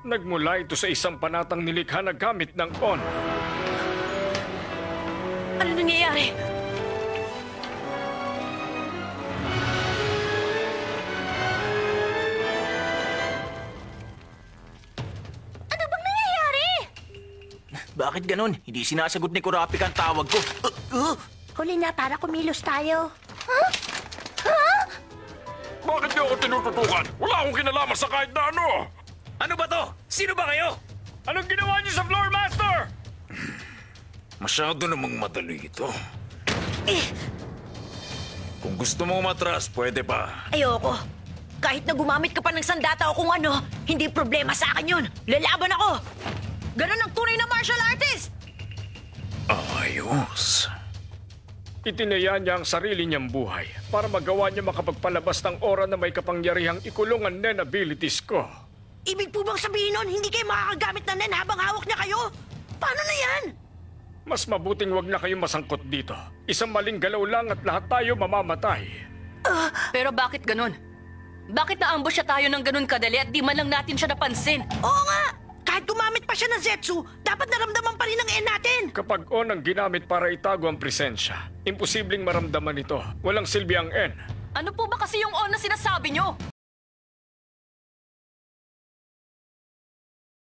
Nagmula ito sa isang panatang nilikha na gamit ng On. Ano nangyayari? Ano bang nangyayari? Bakit ganun? Hindi sinasagot ni Kurapika ang tawag ko. Huli na para kumilos tayo. Bakit niyo ako tinututukan? Wala akong kinalaman sa kahit na ano! Ano ba to? Sino ba kayo? Anong ginawa niyo sa Floor Master? Masyado namang madali ito. Kung gusto mo matras, pwede pa. Ayoko. Kahit na gumamit ka pa ng sandata o kung ano, hindi problema sa akin yun. Lalaban ako. Ganun ang tunay na martial artist. Ayos. Itinaya niya ang sarili niyang buhay para magawa niya makapagpalabas ng aura na may kapangyarihang ikulong ang Nen abilities ko. Ibig po bang sabihin nun, hindi kayo makakagamit ng Nen habang hawak niya kayo? Paano na yan? Mas mabuting wag na kayong masangkot dito. Isang maling galaw lang at lahat tayo mamamatay. Pero bakit ganun? Bakit naambush siya tayo ng ganun kadali at di man lang natin siya napansin? Oo nga! Kahit gumamit pa siya ng Zetsu, dapat naramdaman pa rin ang N natin! Kapag On ang ginamit para itago ang presensya, imposibleng maramdaman ito. Walang silbi ang N. Ano po ba kasi yung on na sinasabi nyo?